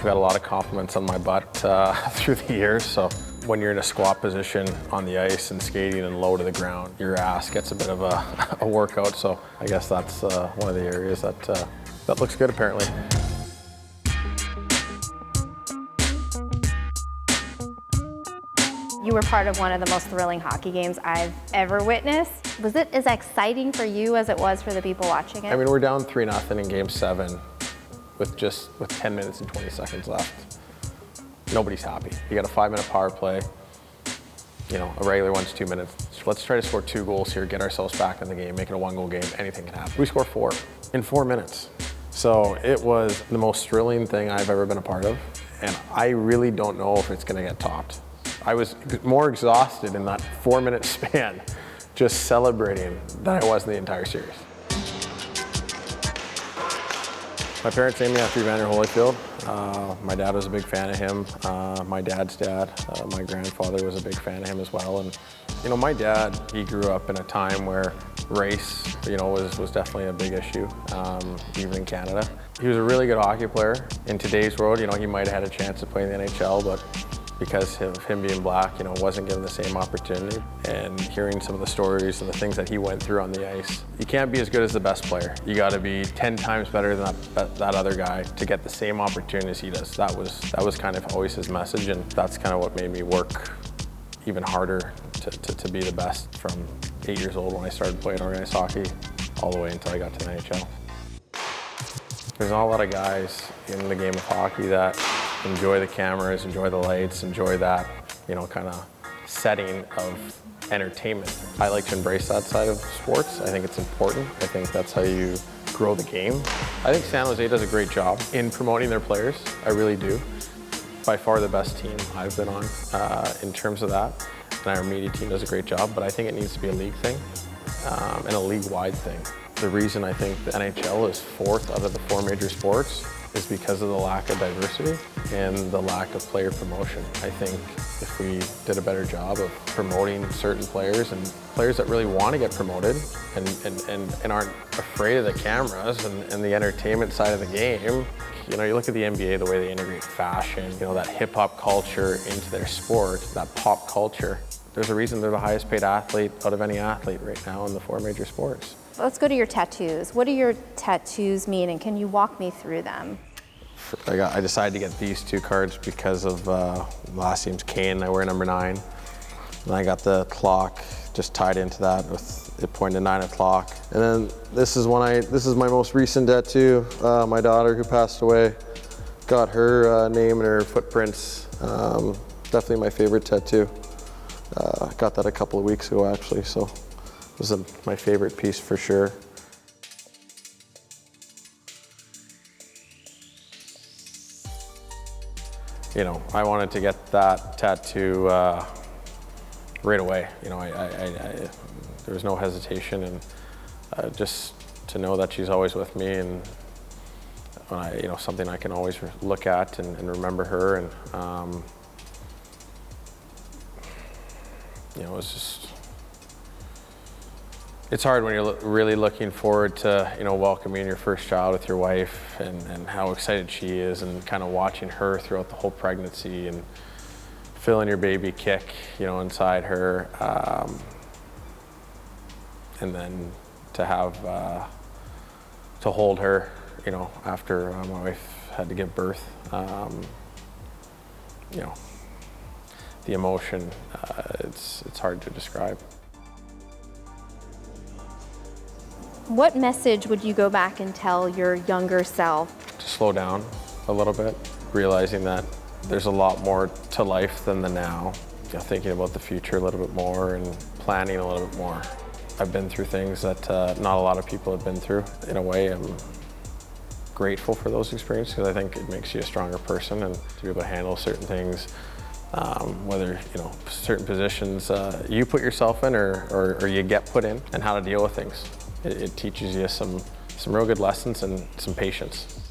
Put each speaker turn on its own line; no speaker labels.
got a lot of compliments on my butt through the years. So when you're in a squat position on the ice and skating and low to the ground, your ass gets a bit of a workout. So I guess that's one of the areas that looks good apparently.
You were part of one of the most thrilling hockey games I've ever witnessed. Was it as exciting for you as it was for the people watching it?
I mean, we're down 3-0 in Game 7 with 10 minutes and 20 seconds left. Nobody's happy. You got a 5-minute power play. You know, a regular one's 2 minutes. Let's try to score 2 goals here, get ourselves back in the game, make it a 1-goal game. Anything can happen. We score 4 in 4 minutes. So it was the most thrilling thing I've ever been a part of, and I really don't know if it's going to get topped. I was more exhausted in that 4-minute span just celebrating than I was in the entire series. My parents named me after Evander Kane. My dad was a big fan of him. My dad's dad, my grandfather, was a big fan of him as well. And you know, my dad, he grew up in a time where race, you know, was definitely a big issue, even in Canada. He was a really good hockey player. In today's world, you know, he might have had a chance to play in the NHL, but because of him being black, you know, wasn't given the same opportunity. And hearing some of the stories and the things that he went through on the ice, you can't be as good as the best player. You got to be 10 times better than that other guy to get the same opportunity as he does. That was kind of always his message, and that's kind of what made me work even harder to be the best from 8 years old when I started playing organized hockey all the way until I got to the NHL. There's not a lot of guys in the game of hockey that enjoy the cameras, enjoy the lights, enjoy that, you know, kind of setting of entertainment. I like to embrace that side of sports. I think it's important. I think that's how you grow the game. I think San Jose does a great job in promoting their players. I really do. By far the best team I've been on in terms of that. And our media team does a great job, but I think it needs to be a league thing and a league-wide thing. The reason I think the NHL is 4th out of the 4 major sports is because of the lack of diversity and the lack of player promotion. I think if we did a better job of promoting certain players and players that really want to get promoted and aren't afraid of the cameras and the entertainment side of the game. You know, you look at the NBA, the way they integrate fashion, you know, that hip-hop culture into their sport, that pop culture. There's a reason they're the highest paid athlete out of any athlete right now in the 4 major sports.
Let's go to your tattoos. What do your tattoos mean, and can you walk me through them?
I decided to get these 2 cards because of last name's Kane. I wear number 9. And I got the clock just tied into that with it pointing to 9 o'clock. And then this is my most recent tattoo. My daughter, who passed away, got her name and her footprints. Definitely my favorite tattoo. Got that a couple of weeks ago actually, so it was my favorite piece for sure. You know, I wanted to get that tattoo right away. You know, there was no hesitation, and just to know that she's always with me, and you know, something I can always look at and remember her, and you know, it's hard when you're really looking forward to, you know, welcoming your first child with your wife and how excited she is, and kind of watching her throughout the whole pregnancy and feeling your baby kick, you know, inside her. And then to have, to hold her, you know, after my wife had to give birth, you know, the emotion, it's hard to describe.
What message would you go back and tell your younger self?
To slow down a little bit, realizing that there's a lot more to life than the now. You know, thinking about the future a little bit more and planning a little bit more. I've been through things that not a lot of people have been through. In a way, I'm grateful for those experiences because I think it makes you a stronger person, and to be able to handle certain things, whether, you know, certain positions you put yourself in or you get put in, and how to deal with things. It teaches you some real good lessons and some patience.